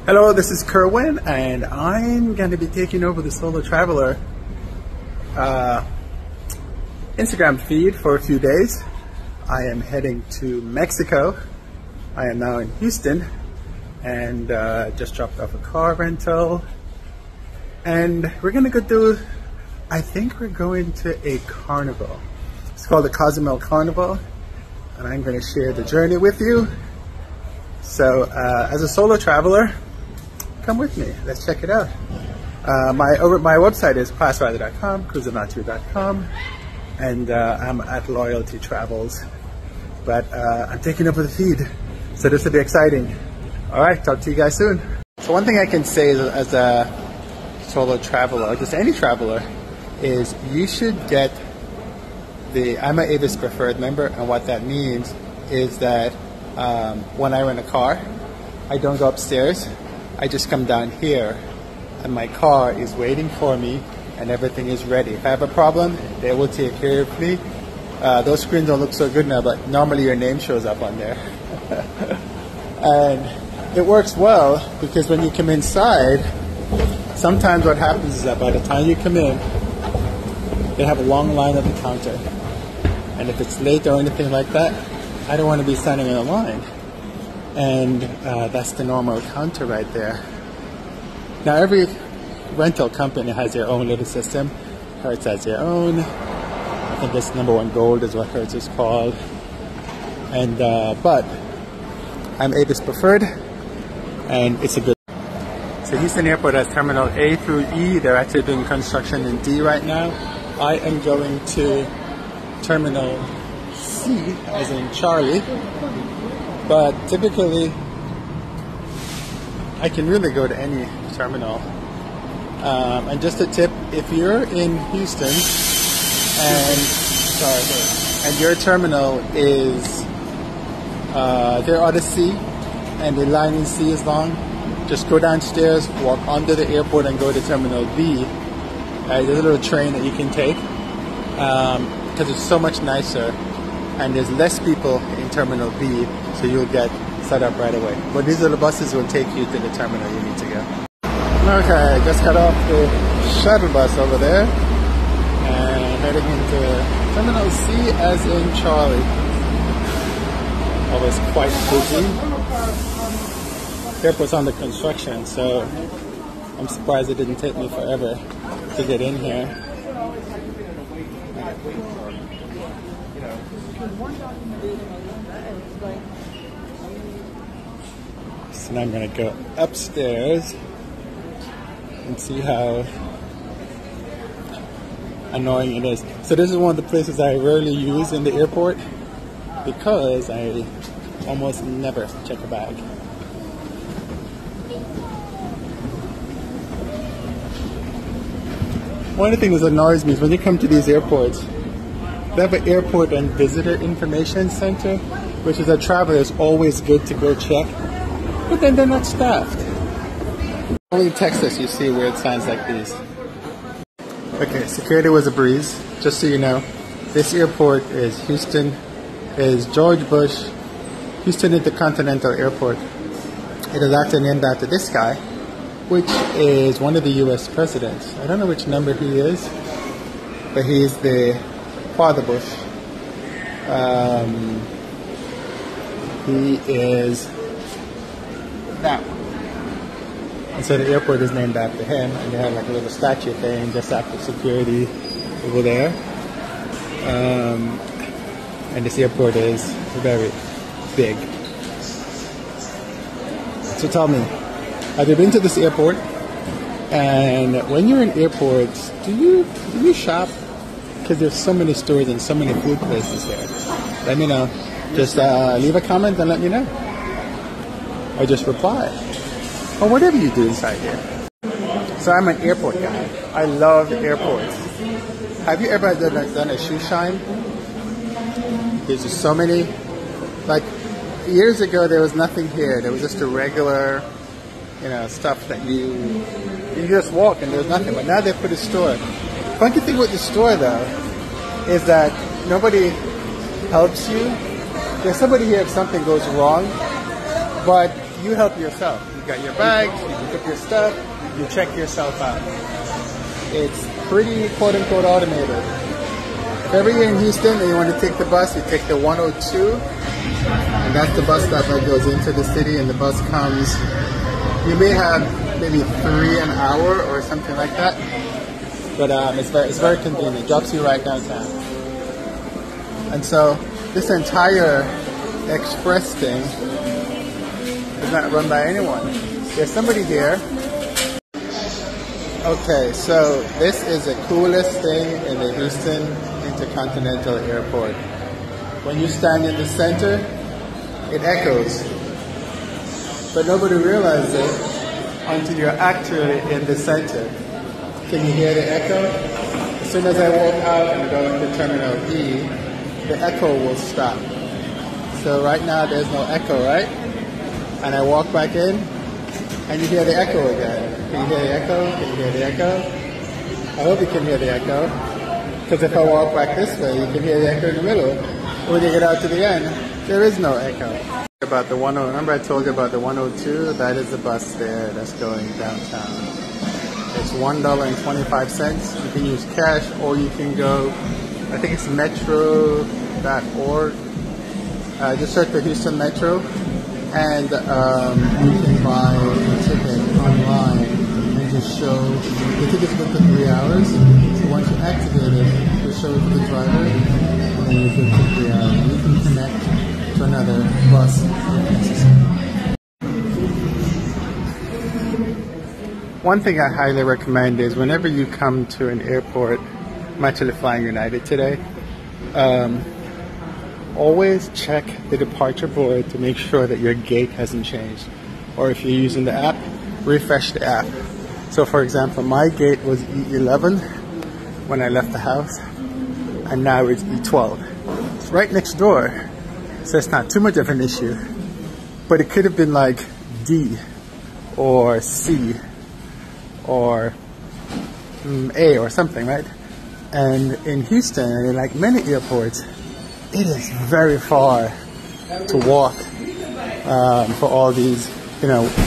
Hello, this is Kerwin, and I'm going to be taking over the Solo Traveler Instagram feed for a few days. I am heading to Mexico. I am now in Houston, and just dropped off a car rental. And we're going to go do, I think we're going to a carnival. It's called the Cozumel Carnival, and I'm going to share the journey with you. So as a solo traveler, come with me. Let's check it out. My website is classrider.com, cruiseandnature.com, and I'm at Loyalty Travels. But I'm taking over the feed, so this will be exciting. All right, talk to you guys soon. So one thing I can say as a solo traveler, or just any traveler, is you should get the I'm a Avis Preferred member, and what that means is that when I rent a car, I don't go upstairs. I just come down here, and my car is waiting for me, and everything is ready. If I have a problem, they will take care of me. Those screens don't look so good now, but normally your name shows up on there. And it works well, because when you come inside, sometimes what happens is that by the time you come in, they have a long line at the counter. And if it's late or anything like that, I don't want to be standing in a line. And that's the normal counter right there. Now every rental company has their own little system. Hertz has their own. I think it's number one gold is what Hertz is called. And but I'm Avis Preferred, and it's a good. So Houston Airport has Terminal A through E. They're actually doing construction in D right now. I am going to Terminal C, as in Charlie. But typically, I can really go to any terminal. And just a tip, if you're in Houston and your terminal is they're on the C and the line in C is long, just go downstairs, walk under the airport, and go to Terminal B. There's a little train that you can take because it's so much nicer. And there's less people in Terminal B, so you'll get set up right away. But these little buses will take you to the terminal you need to go. Okay, just got off the shuttle bus over there and heading into Terminal C, as in Charlie. Always quite busy. The airport's under construction, so I'm surprised it didn't take me forever to get in here. So now I'm going to go upstairs and see how annoying it is. So this is one of the places I rarely use in the airport because I almost never check a bag. One of the things that annoys me is when you come to these airports, they have an airport and visitor information center, which is a traveler is always good to go check, but then they're not staffed. Only in Texas you see weird signs like these. Okay, security was a breeze. Just so you know, this airport is George Bush Houston Intercontinental Airport. It is actually named after this guy, which is one of the U.S. presidents. I don't know which number he is, but he's the Father Bush. He is that one. And so the airport is named after him, and they have like a little statue thing just after security over there. And this airport is very big. So tell me, have you been to this airport? And when you're in airports, do you shop? Because there's so many stores and so many food places here. Let me know. Just leave a comment and let me know. Or just reply. Or whatever you do inside here. So I'm an airport guy. I love airports. Have you ever done a shoe shine? There's just so many. Like years ago there was nothing here. There was just a regular, stuff that you just walk and there's nothing. But now they put a store. Funky thing with the store though is that nobody helps you. There's somebody here if something goes wrong, but you help yourself. You got your bags, you can pick your stuff, you check yourself out. It's pretty quote-unquote automated. If ever you're in Houston and you want to take the bus, you take the 102, and that's the bus stop that goes into the city, and the bus comes. You may have maybe 3 an hour or something like that, but it's very convenient. It drops you right downtown. And so this entire express thing is not run by anyone. There's somebody here. Okay, so this is the coolest thing in the Houston Intercontinental Airport. When you stand in the center, it echoes. But nobody realizes it until you're actually in the center. Can you hear the echo? As soon as I walk out and go into Terminal E, the echo will stop. So right now there's no echo, right? And I walk back in, and you hear the echo again. Can you hear the echo? Can you hear the echo? I hope you can hear the echo. Because if I walk back this way, you can hear the echo in the middle. When you get out to the end, there is no echo. About the remember I told you about the 102? That is the bus there that's going downtown. It's $1.25. You can use cash, or you can go, I think it's metro.org. Just search for Houston Metro, and you can buy a ticket online and just show. The ticket's good for 3 hours, so once you activate it, you show it to the driver, and then you're good for 3 hours. And you can connect to another bus if necessary. One thing I highly recommend is whenever you come to an airport, I'm actually flying United today, always check the departure board to make sure that your gate hasn't changed. Or if you're using the app, refresh the app. So for example, my gate was E11 when I left the house, and now it's E12. It's right next door, so it's not too much of an issue. But it could have been like D or C or A or something, right? And in Houston, and like many airports, it is very far to walk for all these,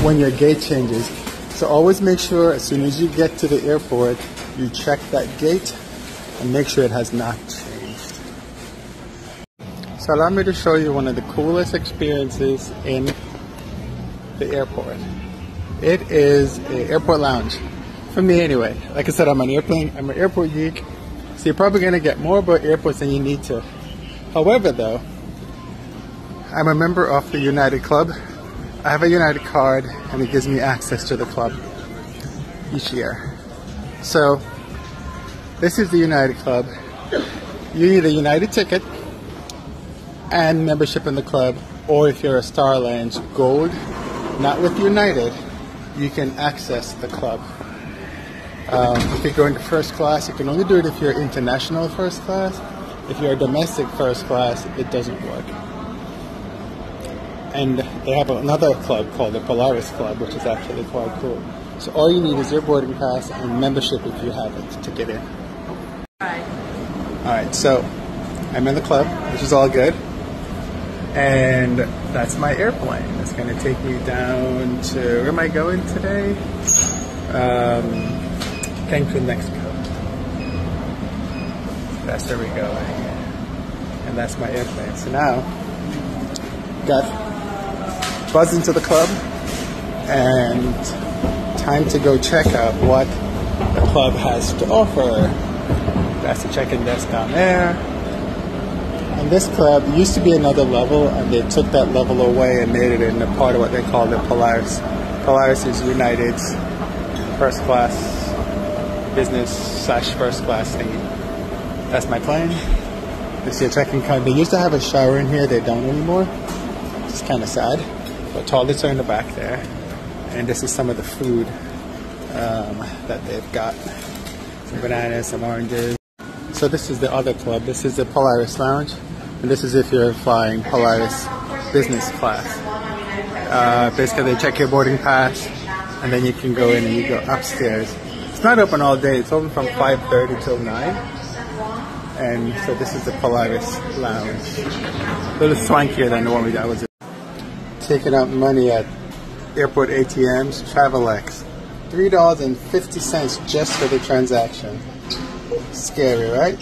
when your gate changes. So always make sure as soon as you get to the airport, you check that gate and make sure it has not changed. So allow me to show you one of the coolest experiences in the airport. It is an airport lounge. For me anyway. Like I said, I'm an airport geek. So you're probably going to get more about airports than you need to. However, though, I'm a member of the United Club. I have a United card, and it gives me access to the club each year. So, this is the United Club. You need a United ticket and membership in the club, or if you're a Star Lounge Gold, not with United, you can access the club. If you're going to first class, you can only do it if you're international first class. If you're a domestic first class, it doesn't work. And they have another club called the Polaris Club, which is actually quite cool. So all you need is your boarding pass and membership if you have it to get in. Alright, so I'm in the club, which is all good. And that's my airplane. It's going to take me down to, where am I going today? Cancun, Mexico. That's where we go. And that's my airplane. So now, got buzzed into the club, and time to go check out what the club has to offer. That's the check-in desk down there. And this club used to be another level, and they took that level away and made it in a part of what they call the Polaris. Polaris is United's first class, business/first class thingy. That's my plane. This is your check-in card. They used to have a shower in here. They don't anymore. It's kind of sad. But toilets are in the back there. And this is some of the food that they've got. Some bananas, some oranges. So this is the other club. This is the Polaris Lounge. And this is if you're flying Polaris business class. Basically, they check your boarding pass, and then you can go in and you go upstairs. It's not open all day. It's open from 5:30 till 9. And so this is the Polaris Lounge. A little swankier than the one I was in. Taking out money at airport ATMs, Travelex. $3.50 just for the transaction. Scary, right?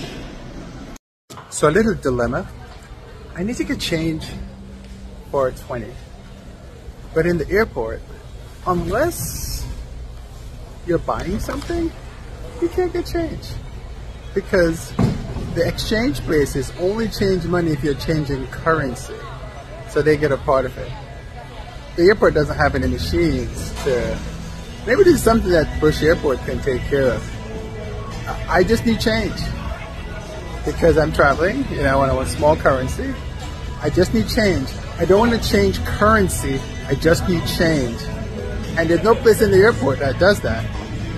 So a little dilemma. I need to get change for 20. But in the airport, unless you're buying something, you can't get change. Because the exchange places only change money if you're changing currency. So they get a part of it. The airport doesn't have any machines to... Maybe this is something that Bush Airport can take care of. I just need change. Because I'm traveling, you know, when I want small currency. I just need change. I don't want to change currency. I just need change. And there's no place in the airport that does that.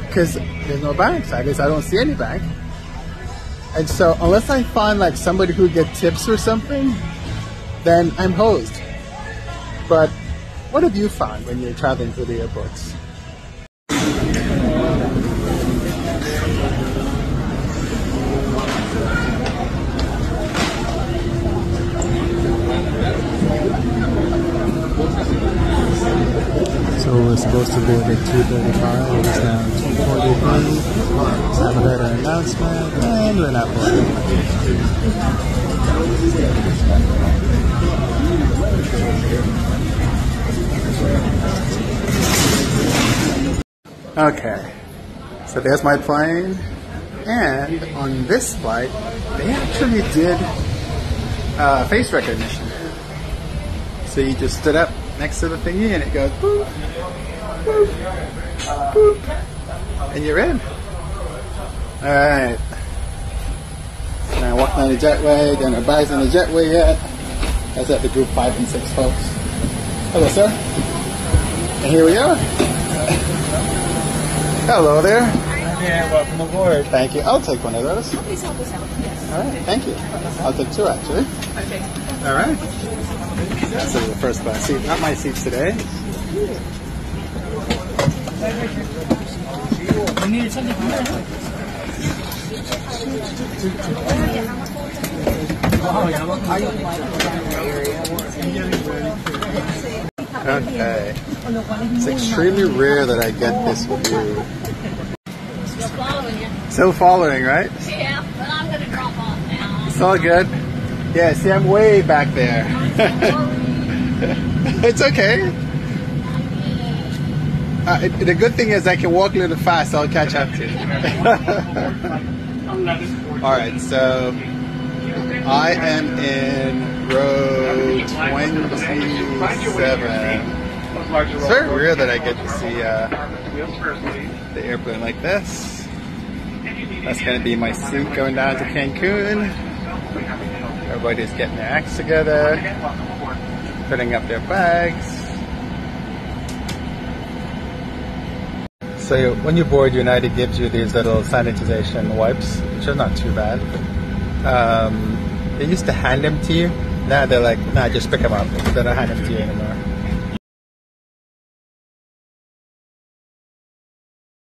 Because there's no banks. At least I don't see any bank. And so unless I find like somebody who gets tips or something, then I'm hosed. But what have you found when you're traveling through the airports? So we're supposed to board at 2:35, it is now 2:43. Let's have a better announcement, and we're not boarding. Okay, so there's my plane, and on this flight, they actually did face recognition. So you just stood up next to the thingy and it goes boop, boop, boop, and you're in. Alright. Now walking on the jetway, then nobody's on the jetway yet. That's at the group 5 and 6 folks. Hello, sir. And here we are. Hello there. Yeah, welcome aboard. Thank you. I'll take one of those. Please help us out. Yes. All right, thank you. I'll take 2 actually. Okay. All right. This is the first class seat. Not my seats today. We needed something from there. Okay. It's extremely rare that I get this view. Still following you. Still following, right? Yeah, but I'm going to drop off now. It's all good. Yeah, see, I'm way back there. It's okay. The good thing is I can walk a little fast, so I'll catch up to you. Alright, so I am in row 27. It's very rare that I get to see the airplane like this. That's going to be my seat going down to Cancun. Everybody's getting their acts together, putting up their bags. So when you board, United gives you these little sanitization wipes, which are not too bad. They used to hand them to you. Now they're like, nah, just pick them up. They don't hand them to you anymore.